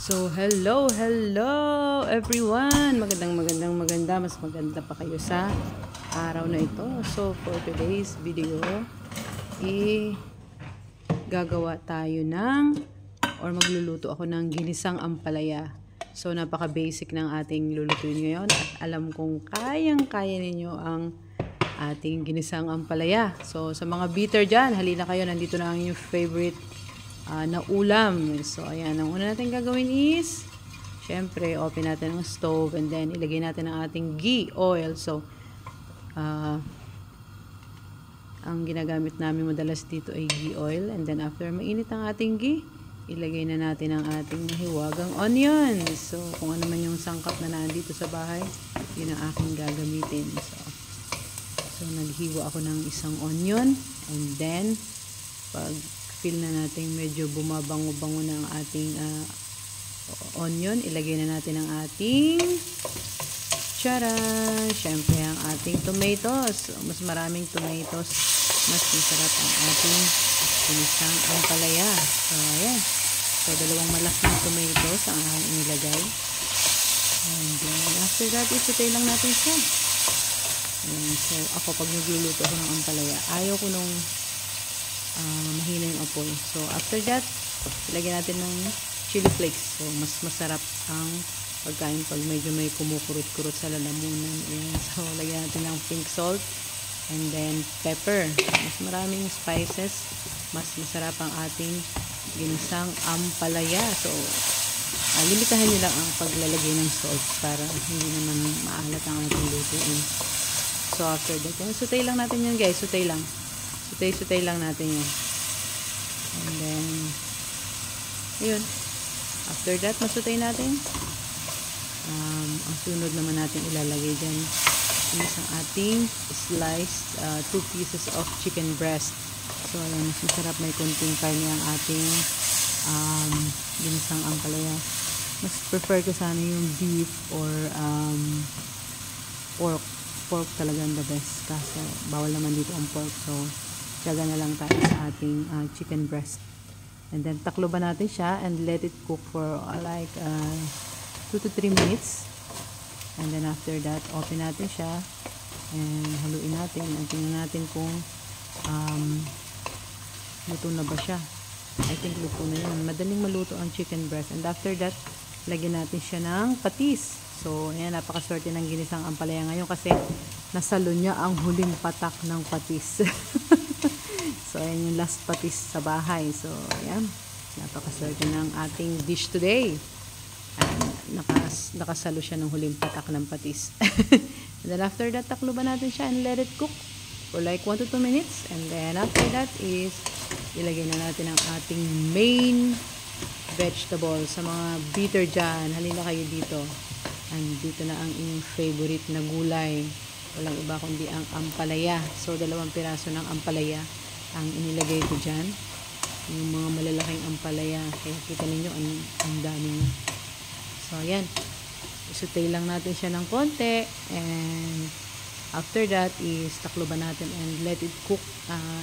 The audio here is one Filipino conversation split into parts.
So, hello everyone! Maganda. Mas maganda pa kayo sa araw na ito. So, for today's video, gagawa tayo magluluto ako ng ginisang ampalaya. So, napaka-basic ng ating lulutuin ngayon. At alam kong kayang-kaya ninyo ang ating ginisang ampalaya. So, sa mga bitter dyan, halina kayo. Nandito na ang inyong favorite na ulam. So, ayan. Ang una natin gagawin is, syempre, open natin ang stove and then ilagay natin ang ating ghee oil. So, ang ginagamit namin madalas dito ay ghee oil. And then, after mainit ang ating ghee, ilagay na natin ang ating nahiwagang onion. So, kung ano man yung sangkap na nandito sa bahay, yun ang aking gagamitin. So naghiwa ako ng isang onion. And then, pag feel na natin medyo bumabango-bango na ang ating onion, ilagay na natin ang ating syempre ang ating tomatoes. Mas maraming tomatoes, mas masarap ang ating ginisang ampalaya. So ayan, so dalawang malaking tomatoes ang inilagay. And then after that, isutay lang natin siya. So ako pag nagluluto ako ng ampalaya, ayaw ko nung mahina yung apoy. So, after that, ilagyan natin ng chili flakes. So, mas masarap ang pagkain pag medyo may kumukurot-kurot sa lalamunan. Ayan. So, lagyan natin ng pink salt and then pepper. Mas maraming spices, mas masarap ang ating ginisang ampalaya. So, limitahan nyo lang ang paglalagay ng salt para hindi naman maalat ang ating lutuin. So, after that, sutay lang natin yan, guys. Sutay lang natin yan. And then, ayun. After that, masutay natin. Ang sunod naman natin ilalagay dyan is ang ating sliced 2 pieces of chicken breast. So, ayan, mas masarap, may konting karne ang ating ginisang ampalaya. Mas prefer ko sana yung beef or pork talagang the best. Kaso, bawal naman dito ang pork. So, tiyaga na lang tayo sa ating chicken breast. And then, takloban natin siya and let it cook for like 2 to 3 minutes. And then, after that, open natin siya and haluin natin. And tingnan natin kung luto na ba siya. I think luto na yun. Madaling maluto ang chicken breast. And after that, lagyan natin siya ng patis. So, ayan, napakaswerte ng ginisang ampalaya ngayon kasi nasalo niya ang huling patak ng patis. So, ayan yung last patis sa bahay. So, ayan, napakaswerte ng ating dish today. Nakasalo siya ng huling patak ng patis. And then after that, takluban natin siya and let it cook for like 1 to 2 minutes. And then after that is, ilagay na natin ang ating main vegetable. Sa mga bitter dyan, halina kayo dito. And dito na ang inyong favorite na gulay. Walang iba kundi ang ampalaya. So, 2 piraso ng ampalaya ang inilagay ko dyan. Yung mga malalaking ampalaya. Kaya kita ninyo, ang dami niya. So, ayan. Isutay lang natin siya ng konti. And after that is takloban natin and let it cook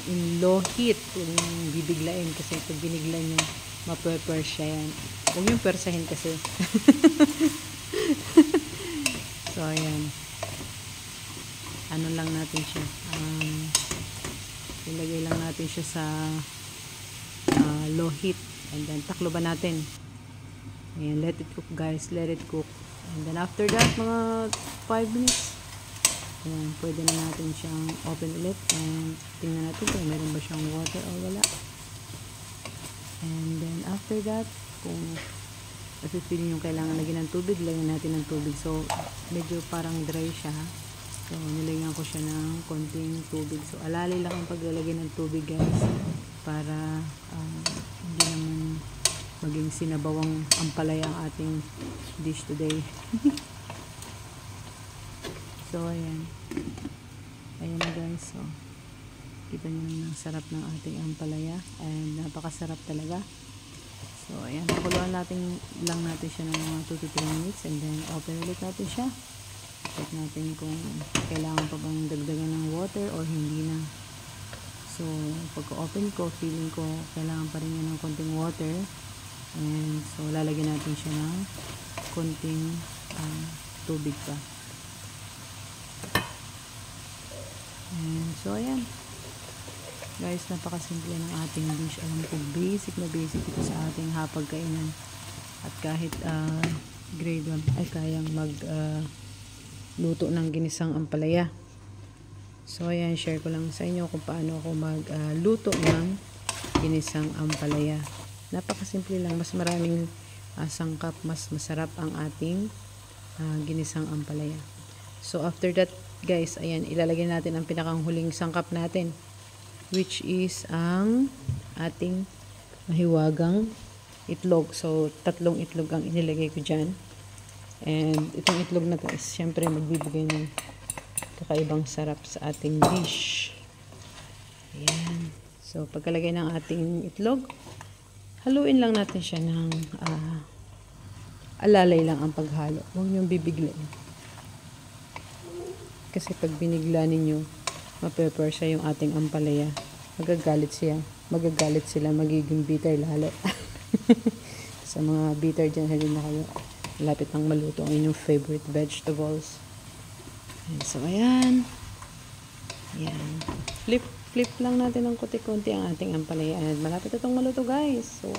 in low heat. Huwag yung bibiglain kasi pag binigla nyo, ma-prepare siya yan. Huwag yung persahin kasi. So, ayan. Ano lang natin siya. Ilagay lang natin siya sa low heat. And then, takloban natin. Ayan, let it cook, guys. Let it cook. And then, after that, mga 5 minutes. Ayan, pwede na natin siyang open ulit. And tingnan natin kung meron ba siyang water o wala. And then, after that, kung feeling yung kailangan lagyan ng tubig, lagyan natin ng tubig. So, medyo parang dry siya. So, nilagyan ko siya ng konting tubig. So, alalay lang ang paglalagay ng tubig, guys. Para hindi naman maging sinabawang ampalaya ang ating dish today. So, ayan. Ayan na, guys. So, kita nyo ang sarap ng ating ampalaya. And napakasarap talaga. So, ayan. Pakuluan lang natin siya ng mga 2 to 3 minutes. And then, open ulit natin siya. Check natin kung kailangan pa bang dagdagan ng water or hindi na. So, pagka-open ko, feeling ko kailangan pa rin yan ng konting water. And so, lalagyan natin siya ng konting tubig pa. And so, ayan. Guys, napakasimple ng ating dish. Alam ko, basic na basic ito sa ating hapagkainan. At kahit grade 1 ay kayang luto ng ginisang ampalaya. So, ayan, share ko lang sa inyo kung paano ako magluto ng ginisang ampalaya. Napakasimple lang. Mas maraming sangkap, mas masarap ang ating ginisang ampalaya. So, after that, guys, ayan, ilalagay natin ang pinakang huling sangkap natin, which is ang ating mahiwagang itlog. So, 3 itlog ang inilagay ko dyan. And itong itlog na to is syempre magbibigay ng kakaibang sarap sa ating dish. Ayan. So, pagkalagay ng ating itlog, haluin lang natin siya ng alalay lang ang paghalo. Huwag niyong bibiglain. Kasi pag binigla ninyo, mapeper siya yung ating ampalaya. Magagalit sila, magiging bitter lalo. Sa mga bitter dyan, halin na kayo. Malapit nang maluto ang inyong favorite vegetables. And so, ayan. Ayan. Flip lang natin ng konti-konti ang ating ampalaya. And malapit itong maluto, guys. So,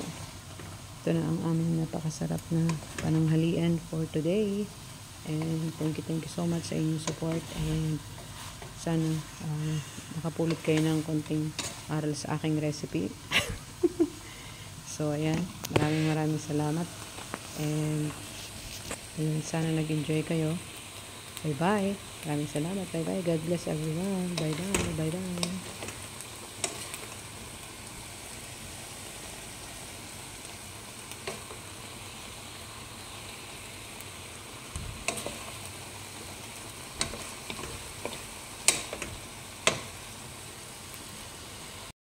ito na ang aming napakasarap na pananghalian for today. And thank you so much sa inyong support. And sana nakapulot kayo ng konting aral sa aking recipe. So, ayan. Maraming salamat. And ayun, sana nag-enjoy kayo. Bye-bye. Maraming salamat. Bye-bye. God bless everyone. Bye-bye. Bye-bye.